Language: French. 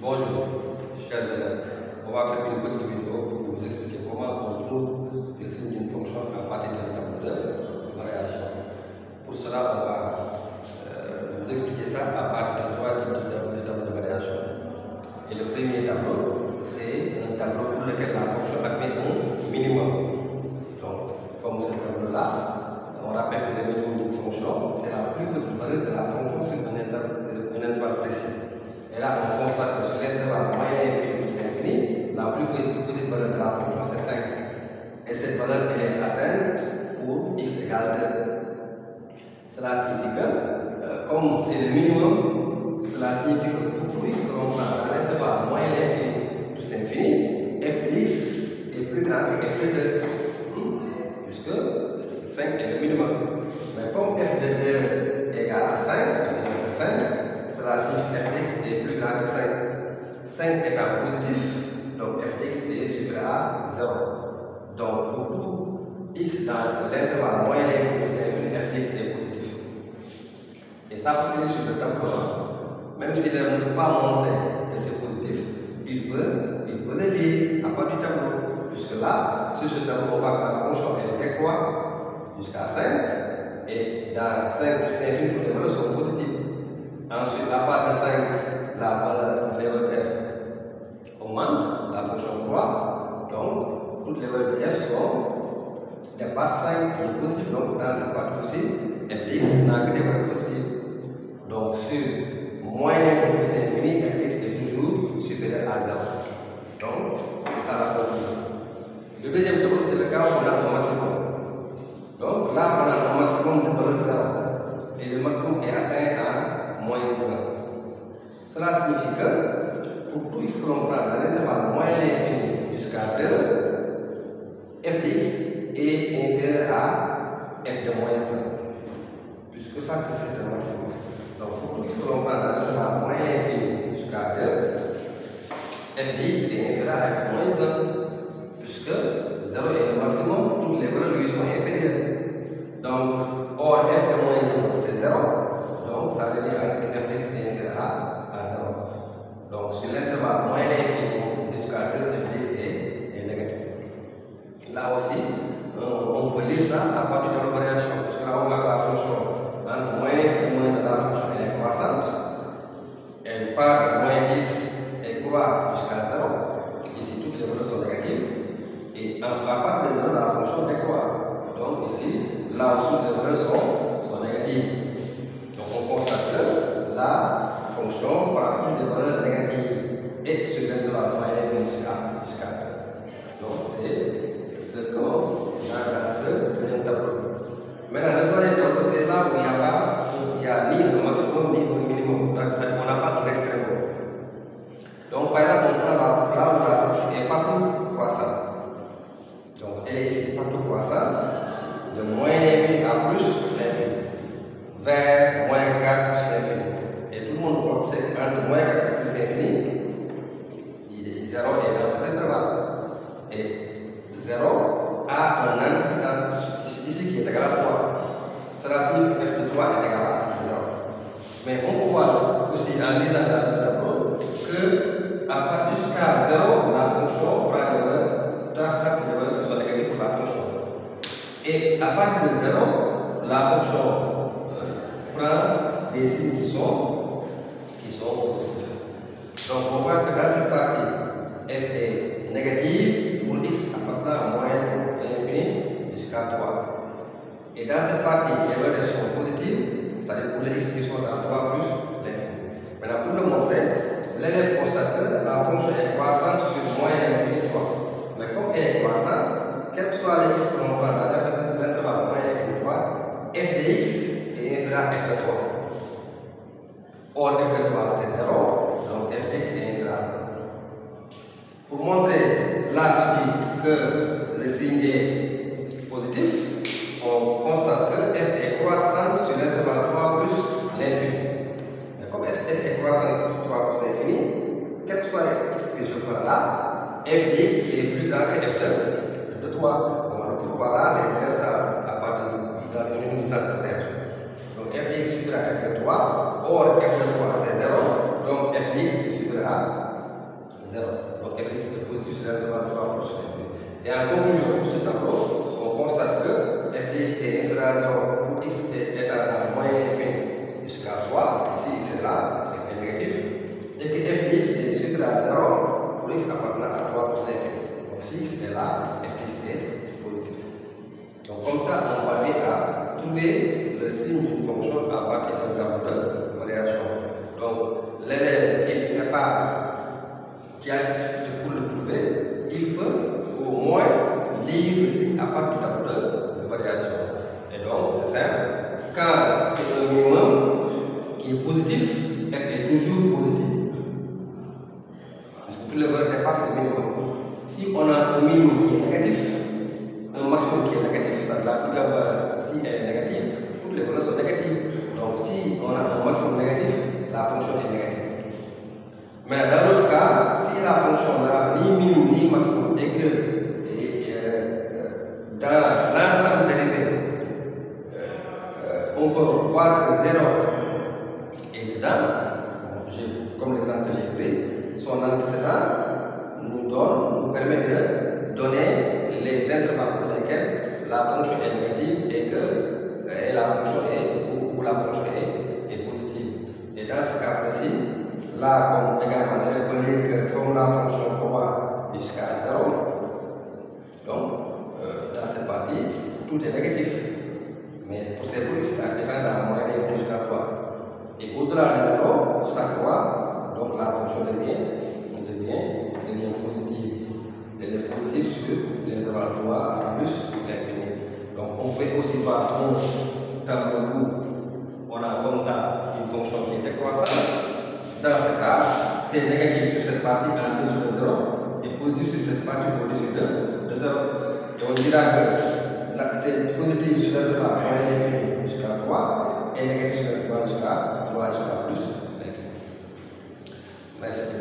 Bonjour, chers élèves. On va faire une petite vidéo pour vous expliquer comment on trouve le signe d'une fonction à partir d'un tableau de variation. Pour cela, on va vous expliquer ça à partir de trois types de tableaux de variation. Et le premier tableau, c'est un tableau pour lequel la fonction admet un minimum. Donc, comme ce tableau-là, on rappelle que le minimum d'une fonction, c'est la plus petite valeur de la fonction sur un intervalle précis. Et là, on constate que sur l'intervalle moyen infini plus infini, la plus petite valeur de la fonction, c'est 5. Et cette valeur, elle est atteinte pour x égale 2. Cela signifie que, comme c'est le minimum, cela signifie que pour tout x que l'on prend dans l'intervalle moyen infini plus infini, f de x est plus grand que f de 2. Puisque 5 est le minimum. Mais comme f de 2 égale à 5, c'est 5, cela signifie que f de x est plus grand que 5. 5 étant positif, donc f de x est supérieur à 0. Donc pour tout x dans l'intervalle moyen infini plus infini, f de x est positif. Et ça aussi sur le tableau, même s'il ne peut pas montrer que c'est positif, il peut le lire à part du tableau. Puisque là, sur ce tableau, on voit que la fonction elle était quoi? Jusqu'à 5. Et dans 5 plus infini, toutes les valeurs sont positives. Ensuite, à part de 5, la valeur de f augmente, la fonction croît. Donc, toutes les valeurs de f dépassent 5 qui est positif. Donc, dans cette partie aussi, f de x n'a que des valeurs positives. Donc, sur moyen plus infini, f de x est toujours supérieur à 0. Donc, c'est ça la conclusion. Le deuxième tableau, c'est le cas où on a un maximum. Donc, là, on a un maximum de valeur de 0. Et le maximum est atteint à moins 1. Cela signifie que pour tout x que l'on prend dans l'intervalle moyen infini jusqu'à 2, f de x est inférieur à f de moins 1. Puisque ça, c'est un maximum. Donc pour tout x que l'on prend dans l'intervalle moyen infini jusqu'à 2, f de x est inférieur à f de moins 1. Puisque 0 est le maximum, toutes les valeurs lui sont inférieures. Donc, or f de moins 1 c'est 0. Donc, ça veut dire que f de x est inférieur à 0. Donc, sur l'intervalle moyen infini jusqu'à 2, f de x est négatif. Là aussi, on peut lire ça à partir du tableau de variation. Parce que là, on voit que la fonction entre moyen et moins de la fonction elle est croissante. Elle part de moins 10 et croît jusqu'à 0. Ici, toutes les valeurs sont négatives. Et à part de 0, la fonction décroît. Donc, ici, là où les valeurs sont négatives. Donc on constate que la fonction part des valeurs négatives et sur l'intervalle moyen jusqu'à 2. Donc c'est ce qu'on a dans ce deuxième tableau. Maintenant le troisième tableau, c'est là où il n'y a ni un maximum ni un minimum. Donc on n'a pas un extrême. Donc par exemple on prend là où la fonction est partout croissante. Donc elle est ici partout croissante, de moins l'infini à plus l'infini. Vers moins 4 plus l'infini. Et tout le monde voit que c'est entre moins 4 et plus l'infini, 0 est dans cet intervalle. Et 0 a un antécédent ici qui est égal à 3. Cela signifie que f de 3 est égal à 0. Mais on peut voir aussi en lisant dans ce tableau que à partir jusqu'à 0, la fonction prend des valeurs, ça c'est des valeurs qui sont négatives pour la fonction. Et à partir de 0, la fonction prend des signes qui sont positifs. Donc on voit que dans cette partie, f est négative pour x appartenant à moins l'infini jusqu'à 3. Et dans cette partie, les valeurs sont positives, c'est-à-dire pour les x qui sont dans 3 plus l'infini. Maintenant pour le montrer, l'élève constate que la fonction est croissante sur moins l'infini 3. Mais comme elle est croissante, quel que soit les x que l'on prend dans l'intervalle moins l'infini 3, f de x est inférieur à f de 3. Or f de 3 c'est 0, donc f de x est inférieur à 0. Pour montrer là aussi que le signe est positif, on constate que f est croissante sur l'intervalle 3 plus l'infini. Mais comme f est croissante sur 3 plus l'infini, quel que soit x que je prends là, f de x est plus grand que f de 3. Pourquoi là, les élèves savent à partir de la définition du centre de réaction. Donc f de x supérieur à f de 3, or f de 3 c'est 0, donc f de x est supérieur à Et en conclusion, pour ce tableau, on constate que f de x est inférieur à 0 pour x étant dans moyen infini jusqu'à 3, ici c'est là, f est négatif, et que f de x est supérieur à 0 pour x appartenant à 3 plus l'infini. Donc si x est là, f de x est positif. Donc comme ça, on parvient à trouver le signe d'une fonction à partir d'un tableau de variation. Donc l'élève qui ne sait pas, qui a des difficultés pour le trouver, il peut au moins lire le signe à partir du tableau de variation. Et donc c'est simple, quand c'est un minimum qui est positif, f est toujours positif. Puisque tous les valeurs dépassent le minimum. Si on a un minimum qui est négatif, un maximum qui est négatif, ça la plus grande valeur, si elle est négative, toutes les valeurs sont négatives. Donc si on a un maximum négatif, la fonction est négative. Mais dans l'autre cas, si la fonction n'a ni minimum ni maximum et que dans l'ensemble dérivé, on peut voir que 0 est dedans, comme l'exemple que j'ai pris, son antécédent nous permet de donner les intervalles pour lesquels la fonction est négative et que la fonction est positive. Et dans ce cas précis, là, comme également, on peut dire que comme la fonction va jusqu'à 0, donc dans cette partie, tout est négatif. Mais pour ces x étant dans moyen infini jusqu'à 3. Et au-delà de 0, ça croît, donc la fonction devient positive. Elle est positive sur l'intervalle 3 plus l'infini. Donc on peut aussi voir un tableau où on a comme ça une fonction qui est décroissante. Dans ce cas, c'est négatif sur cette partie en dessous de 0 et positif sur cette partie au-dessus de 0. Et on dira que c'est positif sur l'intervalle moyen infini jusqu'à 3 et négatif sur l'intervalle jusqu'à 3 jusqu'à plus l'infini. Merci.